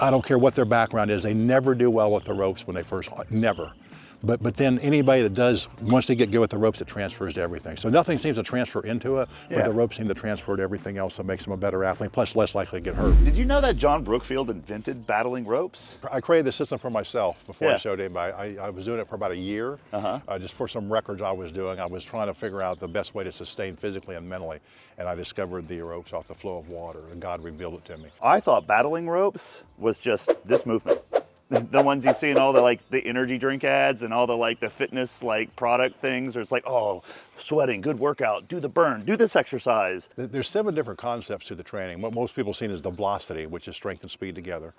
I don't care what their background is, they never do well with the ropes when they first, never. But then anybody that does, once they get good with the ropes, it transfers to everything. So nothing seems to transfer into it, but the ropes seem to transfer to everything else, so it makes them a better athlete, plus less likely to get hurt. Did you know that John Brookfield invented battling ropes? I created the system for myself before I showed anybody. I was doing it for about a year, just for some records I was doing. I was trying to figure out the best way to sustain physically and mentally, and I discovered the ropes off the flow of water, and God revealed it to me. I thought battling ropes was just this movement. The ones you see in all the the energy drink ads and all the fitness product things where it's oh, sweating, good workout, do the burn, do this exercise. There's 7 different concepts to the training. What most people see is the velocity, which is strength and speed together.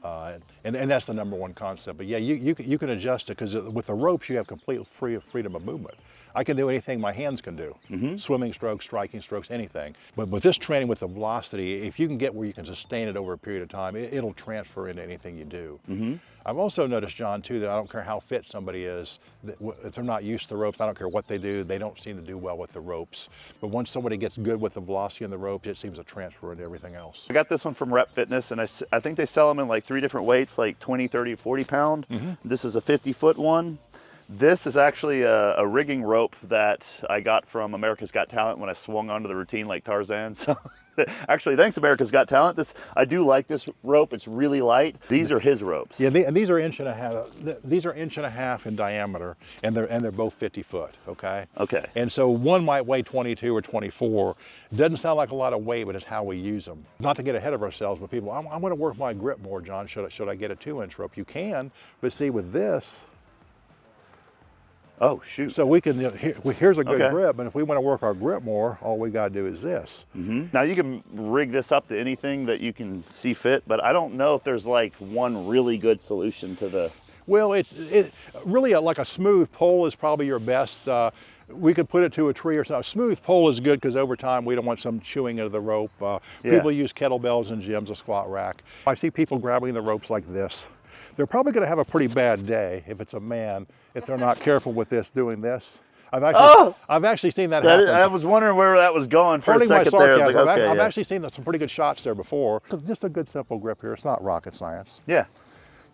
And that's the #1 concept. But yeah, you can adjust it, because with the ropes you have complete freedom of movement. I can do anything my hands can do. Swimming strokes, striking strokes, anything. But with this training with the velocity, if you can get where you can sustain it over a period of time, it'll transfer into anything you do. I've also noticed, John, too, that I don't care how fit somebody is, that if they're not used to the ropes, I don't care what they do, they don't seem to do well with the ropes. But once somebody gets good with the velocity and the ropes, it seems to transfer into everything else. I got this one from Rep Fitness, and I think they sell them in 3 different weights, 20, 30, 40 pound. This is a 50-foot one. This is actually a rigging rope that I got from America's Got Talent when I swung onto the routine like Tarzan. So actually, thanks America's Got Talent. I do like this rope. It's really light. These are his ropes. Yeah, and these are 1.5 inches. These are 1.5 inches in diameter, and they're both 50 foot. Okay. Okay. And so one might weigh 22 or 24. It doesn't sound like a lot of weight, but it's how we use them. Not to get ahead of ourselves, but people, I want to work my grip more, John. Should I get a 2-inch rope? You can, but see with this. Oh, shoot. So we can, here's a good grip, and if we want to work our grip more, all we got to do is this. Now you can rig this up to anything that you can see fit, but I don't know if there's one really good solution to the... Well, it's really like a smooth pole is probably your best. We could put it to a tree or something. A smooth pole is good because over time we don't want some chewing into the rope. People use kettlebells in gyms, a squat rack. I see people grabbing the ropes like this. They're probably going to have a pretty bad day if it's a man, if they're not careful with this, doing this. I've actually seen that happen. I was wondering where that was going for a second there. I've actually seen some pretty good shots there before. Just a good simple grip here. It's not rocket science. Yeah.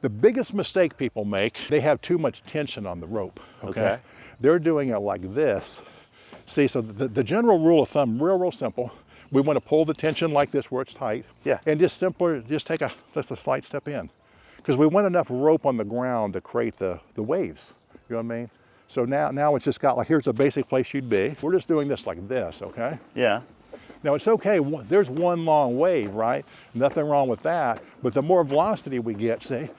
The biggest mistake people make, they have too much tension on the rope. Okay. They're doing it like this. See, so the general rule of thumb, real simple. We want to pull the tension like this where it's tight. Yeah. And just take just a slight step in. Because we want enough rope on the ground to create the waves, you know what I mean? So now it's just got here's a basic place you'd be. We're just doing this like this, okay? Yeah. Now it's okay, there's one long wave, right? Nothing wrong with that, but the more velocity we get, see?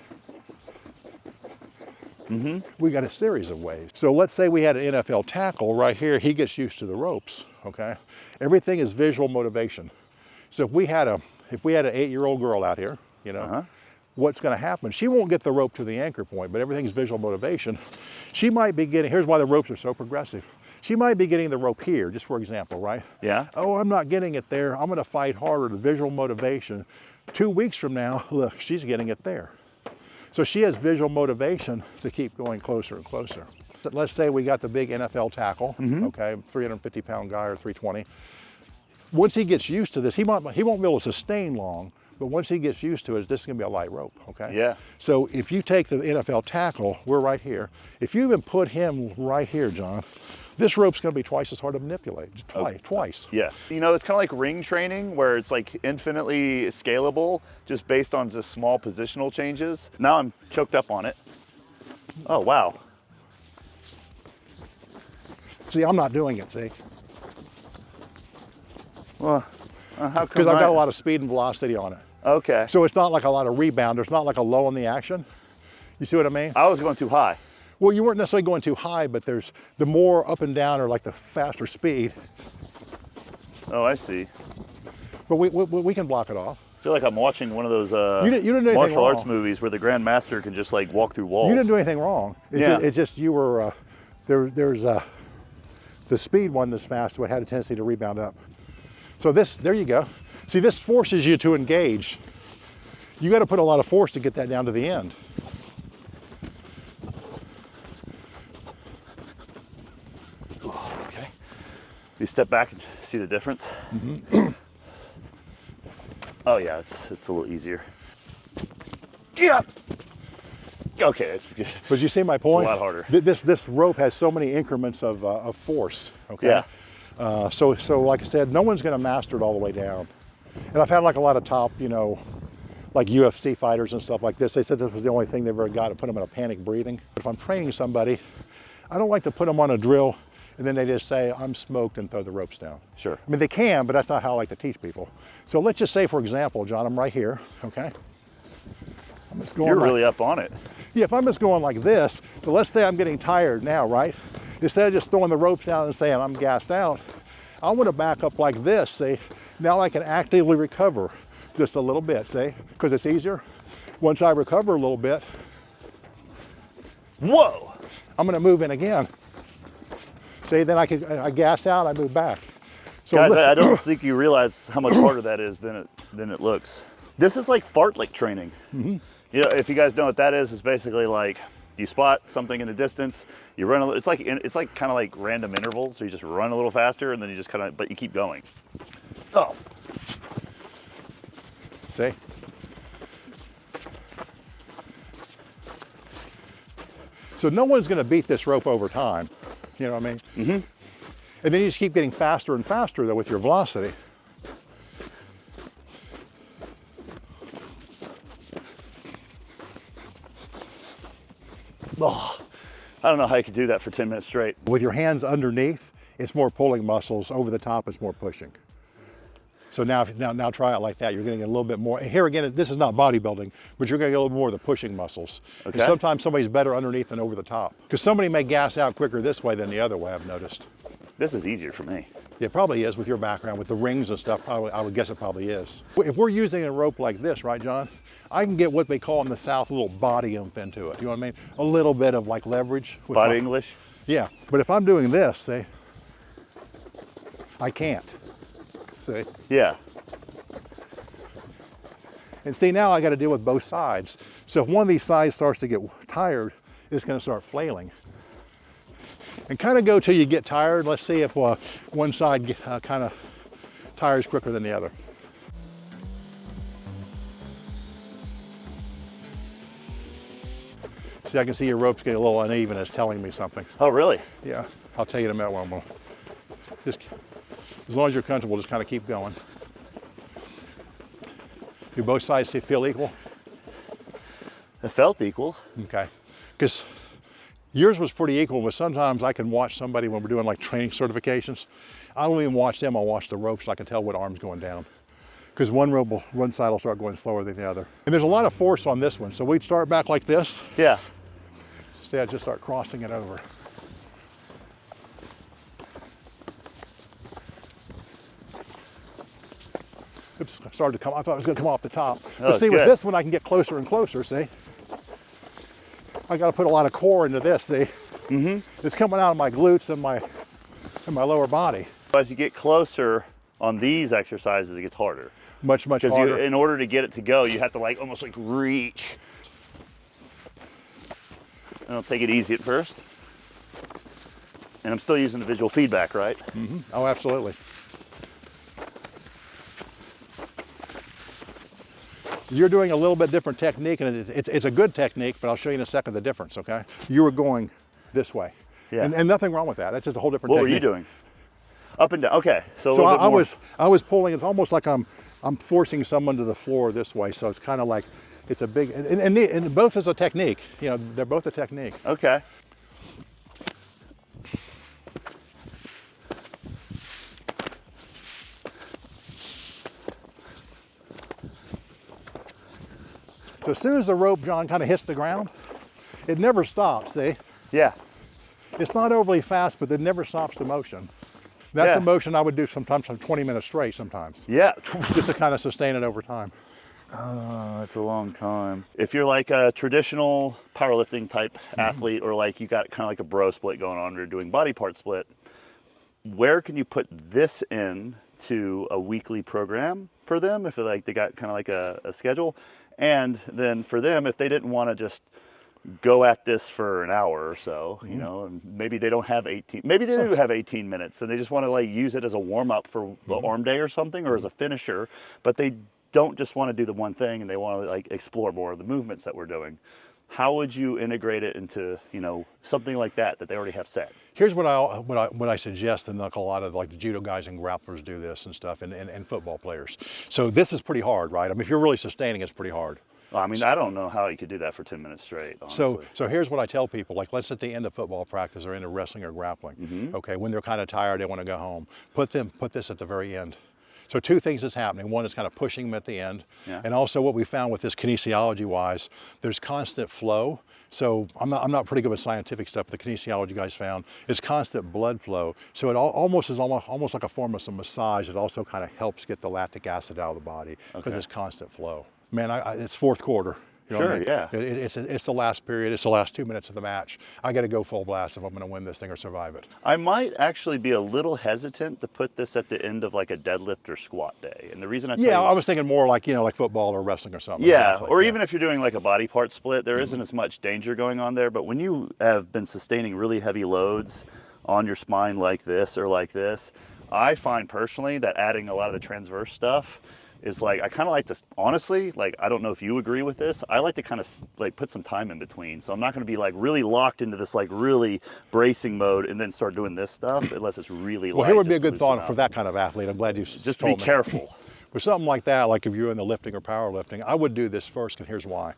We got a series of waves. So let's say we had an NFL tackle right here, he gets used to the ropes, okay? Everything is visual motivation. So if we had an 8-year-old girl out here, you know, what's going to happen? She won't get the rope to the anchor point, but everything's visual motivation. She might be getting, here's why the ropes are so progressive. She might be getting the rope here, just for example, right? Yeah. Oh, I'm not getting it there. I'm going to fight harder, the visual motivation. 2 weeks from now, look, she's getting it there. So she has visual motivation to keep going closer and closer. Let's say we got the big NFL tackle, okay, 350-pound guy or 320. Once he gets used to this, he won't be able to sustain long. But once he gets used to it, this is going to be a light rope, okay? Yeah. So if you take the NFL tackle, we're right here. If you even put him right here, John, this rope's going to be twice as hard to manipulate, twice. Yeah. You know, it's kind of like ring training where it's infinitely scalable just based on just small positional changes. Now I'm choked up on it. Oh, wow. See, I'm not doing it, see? Well, how come? Because I've got a lot of speed and velocity on it. Okay. So it's not like a lot of rebound. There's not like a low in the action. You see what I mean? I was going too high. Well, you weren't necessarily going too high, but there's the more up and down or the faster speed. Oh, I see. But we can block it off. I feel like I'm watching one of those you didn't do martial arts wrong. Movies where the Grand Master can just walk through walls. You didn't do anything wrong. It's just you were, there's the speed one that's fast, so it had a tendency to rebound up. So there you go. See, this forces you to engage. You got to put a lot of force to get that down to the end. Okay. You step back and see the difference. Oh yeah, it's a little easier. Yeah. Okay, it's good. But you see my point? a lot harder. This rope has so many increments of force. Okay. Yeah. So like I said, no one's going to master it all the way down. And I've had like a lot of top, you know, like UFC fighters and stuff like this. They said this was the only thing they ever got to put them in a panic breathing. If I'm training somebody, I don't like to put them on a drill and then they just say, I'm smoked, and throw the ropes down. Sure. I mean, they can, but that's not how I like to teach people. So let's just say, for example, John, I'm right here, okay? I'm just going You're like, really up on it. yeah, if I'm just going like this, but let's say I'm getting tired now, right? Instead of just throwing the ropes down and saying I'm gassed out, I want to back up like this, see? Now I can actively recover just a little bit, see? Because it's easier. Once I recover a little bit, whoa! I'm going to move in again. See, then I gas out, I move back. So Guys, I don't think you realize how much harder that is than it looks. This is like fartlek training. Mm-hmm. You know, if you guys know what that is, it's basically like you spot something in the distance, you run a little, it's like kind of like random intervals. So you just run a little faster and then you just kind of, but you keep going. Oh. See? So no one's going to beat this rope over time. You know what I mean? Mm-hmm. And then you just keep getting faster and faster though with your velocity. Oh, I don't know how you could do that for 10 minutes straight. With your hands underneath, it's more pulling muscles. Over the top, it's more pushing. So now try it like that. You're getting a little bit more. Here again, this is not bodybuilding, but you're going to get a little more of the pushing muscles. Okay. And sometimes somebody's better underneath than over the top. Because somebody may gas out quicker this way than the other way, I've noticed. This is easier for me. Yeah, it probably is with your background, with the rings and stuff. Probably, I would guess it probably is. If we're using a rope like this, right, John? I can get what they call in the South a little body oomph into it. You know what I mean? A little bit of like leverage. With Body English? Yeah, but if I'm doing this, see, I can't. See? Yeah. And see, now I got to deal with both sides. So if one of these sides starts to get tired, it's going to start flailing. And kind of go till you get tired. Let's see if one side kind of tires quicker than the other. See, I can see your ropes getting a little uneven. It's telling me something. Oh, really? Yeah, I'll tell you in a minute when we'll just, as long as you're comfortable, just kind of keep going. Do both sides feel equal? It felt equal. Okay, because yours was pretty equal, but sometimes I can watch somebody when we're doing like training certifications. I don't even watch them, I'll watch the ropes so I can tell what arm's going down. Because one side will start going slower than the other. And there's a lot of force on this one, so we'd start back like this. Yeah. Instead, just start crossing it over. Oops, started to come, I thought it was gonna come off the top. Oh, But see, good. with this one, I can get closer and closer, see? I gotta put a lot of core into this, see? Mm-hmm. It's coming out of my glutes and my lower body. As you get closer on these exercises, it gets harder. Much Because harder. in order to get it to go, you have to like almost like reach. And I'll take it easy at first. And I'm still using the visual feedback, right? Mm-hmm. Oh, absolutely. You're doing a little bit different technique, and it's a good technique, but I'll show you in a second the difference, okay? You were going this way. Yeah. And nothing wrong with that. That's just a whole different What technique. were you doing? Up and down. Okay. So a So little bit more. I was pulling. It's almost like I'm forcing someone to the floor this way. So it's kind of like it's a big and both is a technique. You know, they're both a technique. Okay. So as soon as the rope, John, kind of hits the ground, it never stops. See, Yeah. it's not overly fast, but it never stops the motion. That's Yeah. the motion I would do sometimes for 20 minutes straight. Sometimes Yeah. just to kind of sustain it over time. Oh, that's a long time. If you're like a traditional powerlifting type athlete, or like you got kind of like a bro split going on, or you're doing body part split, where can you put this in to a weekly program for them if they got kind of like a schedule? And then for them, if they didn't want to just go at this for an hour or so, you know, and maybe they don't have 18, maybe they do have 18 minutes and they just want to like use it as a warm up for the arm day or something, or as a finisher, but they don't just want to do the one thing and they want to like explore more of the movements that we're doing. How would you integrate it into, you know, something like that they already have set? Here's what I suggest, and like a lot of like the judo guys and grapplers do this and stuff, and football players. So this is pretty hard, right? I mean, if you're really sustaining, it's pretty hard. Well, I mean, I don't know how you could do that for 10 minutes straight, honestly. So here's what I tell people, like let's at the end of football practice or into wrestling or grappling, okay, when they're kind of tired, they want to go home, put this at the very end. So two things is happening. One is kind of pushing them at the end. Yeah. And also what we found with this kinesiology wise, there's constant flow. So I'm not pretty good with scientific stuff, but the kinesiology guys found it's constant blood flow. So it almost like a form of some massage. It also kind of helps get the lactic acid out of the body because it's constant flow. Man, it's fourth quarter. You know Sure, what I mean? yeah. It's the last period. It's the last 2 minutes of the match. I got to go full blast if I'm going to win this thing or survive it. I might actually be a little hesitant to put this at the end of like a deadlift or squat day. And the reason I tell you, I was thinking more like, you know, like football or wrestling or something. yeah, Exactly. or even if you're doing like a body part split, there isn't as much danger going on there. But when you have been sustaining really heavy loads on your spine like this or like this, I find personally that adding a lot of the transverse stuff is like, I kind of like to, honestly, like, I don't know if you agree with this, I like to kind of like put some time in between. So I'm not going to be like really locked into this like really bracing mode and then start doing this stuff unless it's really light. Well, here would be a good thought for that kind of athlete. I'm glad you just to be careful. For something like that, like if you're in the lifting or powerlifting, I would do this first, and here's why.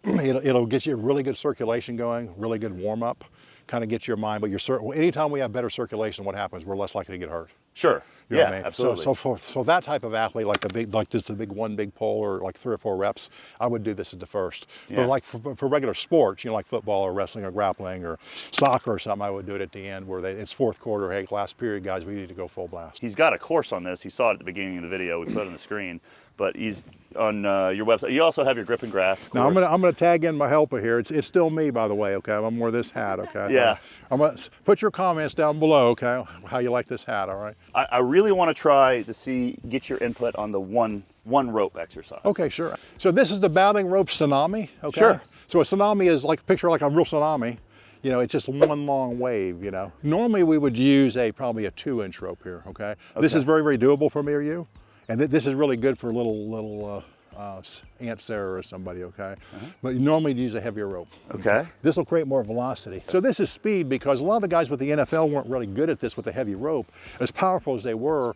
It'll get you really good circulation going, really good warm up, kind of get your mind, but anytime we have better circulation, what happens? We're less likely to get hurt. Sure. You know yeah, what I mean? absolutely. So that type of athlete, like the big pull or like 3 or 4 reps, I would do this at the first. Yeah. But like for regular sports, you know, like football or wrestling or grappling or soccer or something, I would do it at the end where it's fourth quarter. Hey, last period, guys, we need to go full blast. He's got a course on this. You saw it at the beginning of the video. We put it on the screen. But he's on your website. You also have your grip and grasp. Now I'm gonna tag in my helper here. It's still me, by the way. Okay, I'm wear this hat. Okay. Yeah. I'm gonna put your comments down below. Okay, how you like this hat? All right. I really want to try to get your input on the one rope exercise. Okay, sure. So this is the battling rope Tsunami. Okay. Sure. So a tsunami is like picture like a real tsunami. You know, it's just one long wave. You know. Normally we would use probably a 2-inch rope here. Okay. This is very, very doable for me or you. And this is really good for little Aunt Sarah or somebody, okay? But you normally use a heavier rope. Okay. This will create more velocity. So this is speed because a lot of the guys with the NFL weren't really good at this with the heavy rope. As powerful as they were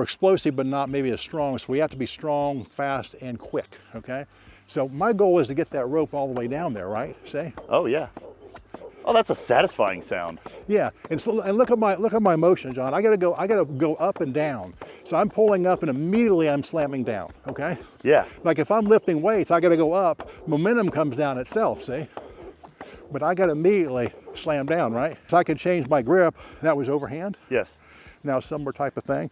explosive but not maybe as strong. So we have to be strong, fast, and quick, okay? So my goal is to get that rope all the way down there, right? See? Oh yeah. Oh, that's a satisfying sound. Yeah, and look at my motion, John. I gotta go up and down. So I'm pulling up and immediately I'm slamming down, okay? Yeah. Like if I'm lifting weights, I gotta go up, momentum comes down itself, see? But I gotta immediately slam down, right? So I can change my grip. That was overhand. Yes. Now similar type of thing.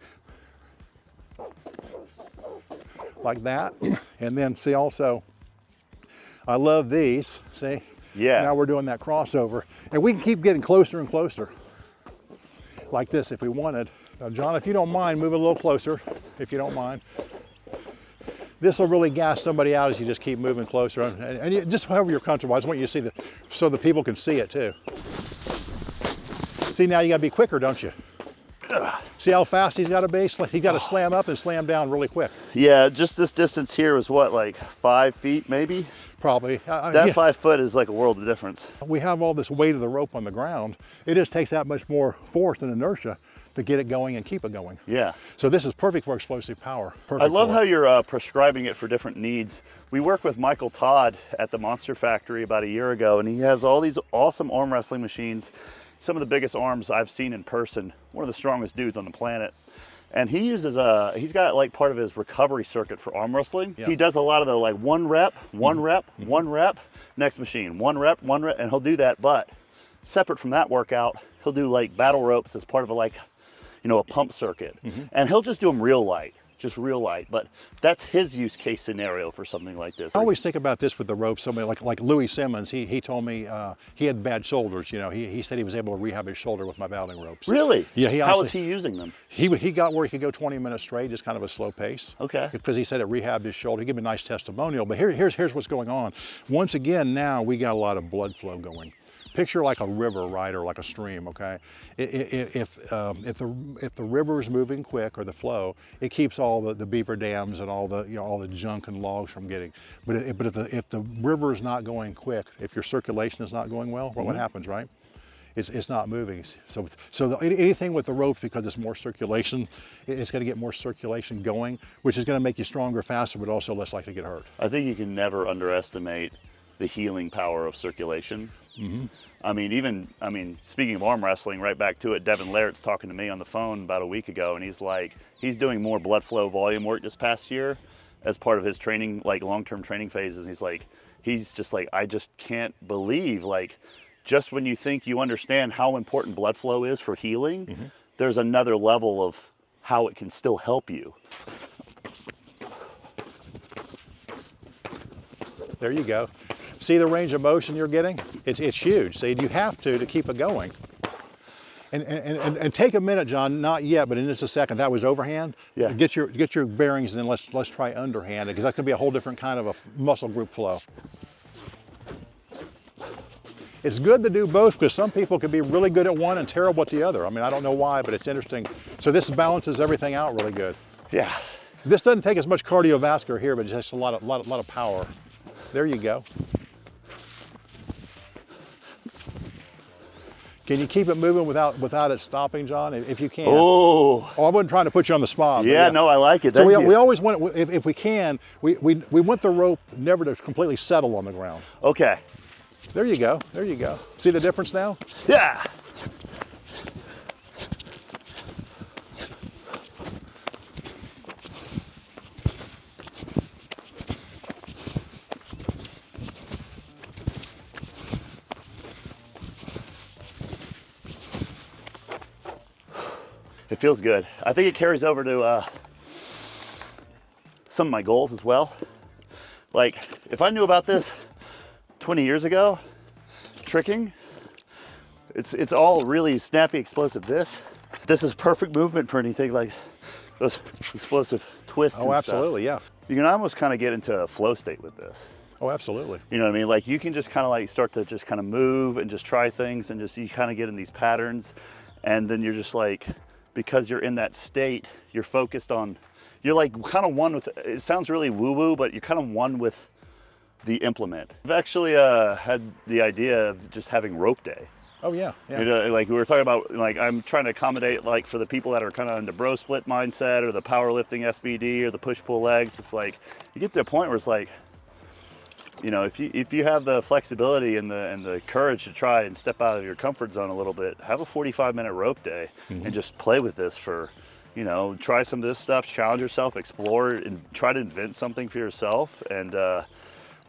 Like that. And then see also, I love these, see? Yeah. Now we're doing that crossover. And we can keep getting closer and closer. Like this if we wanted. Now John, if you don't mind, move a little closer, if you don't mind. This will really gas somebody out as you just keep moving closer. And you, just however you're comfortable. I just want you to see so the people can see it too. See, now you gotta be quicker, don't you? See how fast he's gotta be? He gotta slam up and slam down really quick. Yeah, just this distance here was what, like 5 feet maybe? Probably. That 5 foot is like a world of difference. We have all this weight of the rope on the ground. It just takes that much more force and inertia to get it going and keep it going. Yeah. So this is perfect for explosive power. Perfect I love how you're prescribing it for different needs. We worked with Michael Todd at the Monster Factory about a year ago, and he has all these awesome arm wrestling machines. Some of the biggest arms I've seen in person. One of the strongest dudes on the planet. And he uses he's got like part of his recovery circuit for arm wrestling. Yeah. He does a lot of the like 1 rep, 1 rep, 1 rep, next machine, 1 rep, 1 rep, and he'll do that. But separate from that workout, he'll do like battle ropes as part of a pump circuit. And he'll just do them real light. Just real light, but that's his use case scenario for something like this. I always think about this with the ropes. Somebody like Louis Simmons, he told me he had bad shoulders. You know, he said he was able to rehab his shoulder with my battling ropes. Really? Yeah. How was he using them? He got where he could go 20 minutes straight, just kind of a slow pace. Okay. Because he said it rehabbed his shoulder. He gave me a nice testimonial. But here's what's going on. Once again, now we got a lot of blood flow going. picture like a river, right, or like a stream, okay? If the river is moving quick, or the flow, it keeps all the beaver dams and all the, you know, all the junk and logs from getting. But if the river is not going quick, if your circulation is not going well, what happens, right? It's not moving. So anything with the ropes, because it's more circulation, it's going to get more circulation going, which is going to make you stronger, faster, but also less likely to get hurt. I think you can never underestimate the healing power of circulation. I mean, speaking of arm wrestling, right back to it, Devin Laird's talking to me on the phone about a week ago, and he's like, he's doing more blood flow volume work this past year as part of his training, like long-term training phases. He's just like, I just can't believe, like, just when you think you understand how important blood flow is for healing, there's another level of how it can still help you. There you go. See the range of motion you're getting? It's huge. See, you have to keep it going. And take a minute, John. Not yet, but in just a second. That was overhand. Yeah. Get your bearings, and then let's try underhand, because that could be a whole different kind of a muscle group flow. It's good to do both, because some people can be really good at one and terrible at the other. I mean, I don't know why, but it's interesting. So this balances everything out really good. Yeah. This doesn't take as much cardiovascular here, but it's just a lot of power. There you go. Can you keep it moving without it stopping, John? If you can. Oh, I wasn't trying to put you on the spot. yeah, no, I like it. So Thank you. we always want, if we can, we want the rope never to completely settle on the ground. Okay. There you go. There you go. See the difference now? Yeah. It feels good. I think it carries over to some of my goals as well. Like, if I knew about this 20 years ago, tricking, it's all really snappy, explosive. This is perfect movement for anything like those explosive twists. Oh, absolutely, yeah. You can almost kind of get into a flow state with this. Oh, absolutely. You know what I mean? Like, you can just kind of like start to just kind of move and just try things, and just you kind of get in these patterns, and then you're just like, because you're in that state, you're focused on, you're like kind of one with, it sounds really woo-woo, but you're kind of one with the implement. I've actually had the idea of just having rope day. Oh yeah, yeah. You know, like we were talking about, like I'm trying to accommodate, like for the people that are kind of in the bro split mindset, or the powerlifting SBD, or the push-pull legs. It's like, you get to a point where it's like, you know, if you have the flexibility and the courage to try and step out of your comfort zone a little bit, have a 45-minute rope day and just play with this for, you know, try some of this stuff, challenge yourself, explore, and try to invent something for yourself. And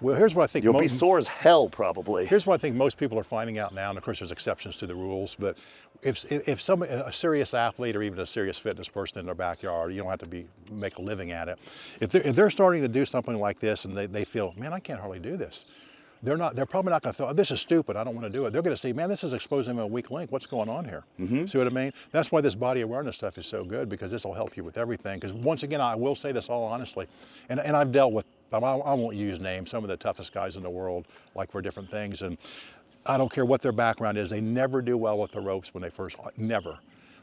well, here's what I think. You'll be sore as hell, probably. Here's what I think most people are finding out now, and of course there's exceptions to the rules, but if a serious athlete, or even a serious fitness person in their backyard, you don't have to make a living at it. If they're starting to do something like this, and they feel, man, I can't hardly do this. They're probably not going to thought, this is stupid, I don't want to do it. They're going to say, man, this is exposing them a weak link. What's going on here? See what I mean? That's why this body awareness stuff is so good, because this will help you with everything. Because once again, I will say this all honestly, and I've dealt with, I won't use names, some of the toughest guys in the world, like for different things. And I don't care what their background is, they never do well with the ropes when they first, never.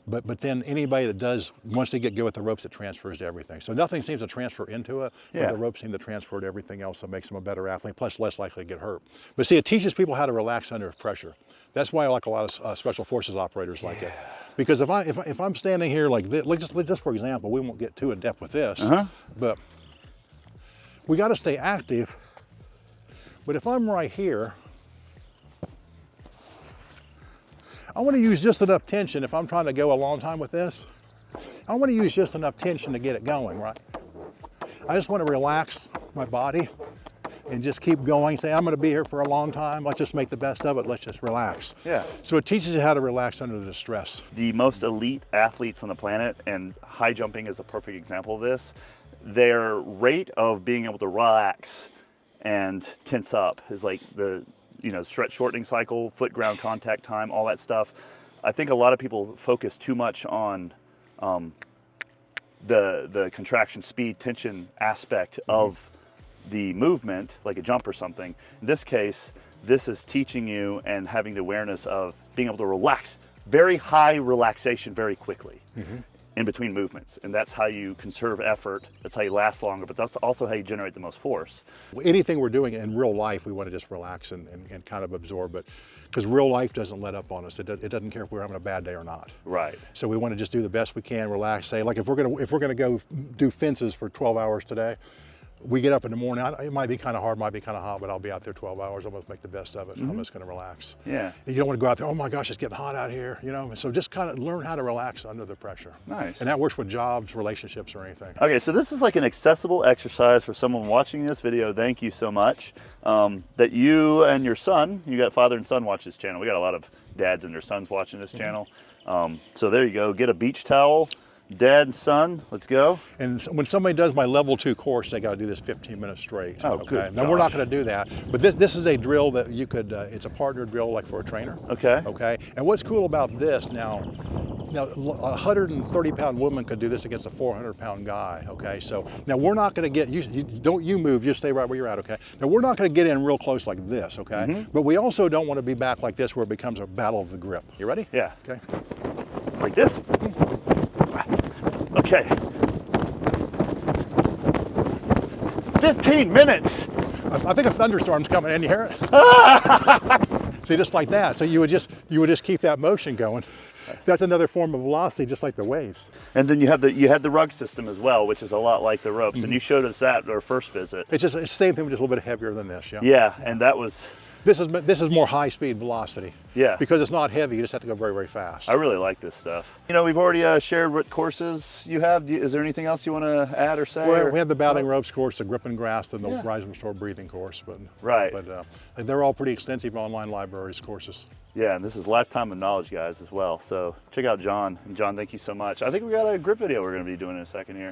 But then anybody that does, once they get good with the ropes, it transfers to everything. So nothing seems to transfer into it, but the ropes seem to transfer to everything else, that makes them a better athlete, plus less likely to get hurt. But see, it teaches people how to relax under pressure. That's why I like a lot of special forces operators like it. Because if I'm standing here like this, just for example, we won't get too in depth with this, but we got to stay active. But if I'm right here, I want to use just enough tension. If I'm trying to go a long time with this, I want to use just enough tension to get it going, right? I just want to relax my body and just keep going. Say, I'm going to be here for a long time. Let's just make the best of it. Let's just relax. Yeah. So it teaches you how to relax under the stress. The most elite athletes on the planet, and high jumping is a perfect example of this, their rate of being able to relax and tense up is like the, you know, stretch shortening cycle, foot ground contact time, all that stuff. I think a lot of people focus too much on the contraction speed tension aspect of the movement, like a jump or something. In this case, this is teaching you and having the awareness of being able to relax, very high relaxation very quickly in between movements. And that's how you conserve effort. That's how you last longer, but that's also how you generate the most force. Anything we're doing in real life, we want to just relax and kind of absorb it, because real life doesn't let up on us. It doesn't care if we're having a bad day or not. Right. So we want to just do the best we can, relax. Say, like if we're gonna go do fences for 12 hours today, we get up in the morning. It might be kind of hard, might be kind of hot, but I'll be out there 12 hours. I'm gonna make the best of it. I'm just gonna relax. Yeah. You don't want to go out there, oh my gosh, it's getting hot out here, you know? So just kind of learn how to relax under the pressure. Nice. And that works with jobs, relationships, or anything. Okay, so this is like an accessible exercise for someone watching this video. Thank you so much. That you and your son, you got father and son watch this channel. We got a lot of dads and their sons watching this channel. So there you go, get a beach towel. Dad and son, let's go. And when somebody does my level 2 course, they got to do this 15 minutes straight. Oh, okay. good Now we're not gosh. going to do that, but this is a drill that you could. It's a partner drill, like for a trainer. Okay. Okay. And what's cool about this now a 130-pound woman could do this against a 400-pound guy. Okay. So now we're not going to get don't you move. You stay right where you're at. Okay. Now we're not going to get in real close like this. Okay. But we also don't want to be back like this where it becomes a battle of the grip. You ready? Yeah. Okay. Like this. Okay. 15 minutes. I think a thunderstorm's coming in. You hear it? See, just like that. So you would just keep that motion going. That's another form of velocity, just like the waves. And then you had the rug system as well, which is a lot like the ropes. And you showed us that at our first visit. It's the same thing, but just a little bit heavier than this. Yeah. Yeah, and that was. This is more high speed velocity. Yeah. Because it's not heavy, you just have to go very, very fast. I really like this stuff. You know, we've already shared what courses you have. Is there anything else you want to add or say? Well, we have the battling ropes course, the grip and grasp, and the Yeah. rise and restore breathing course. But Right. But they're all pretty extensive online libraries courses. Yeah, and this is lifetime of knowledge, guys, as well. So check out John. And John, thank you so much. I think we got a grip video we're going to be doing in a second here.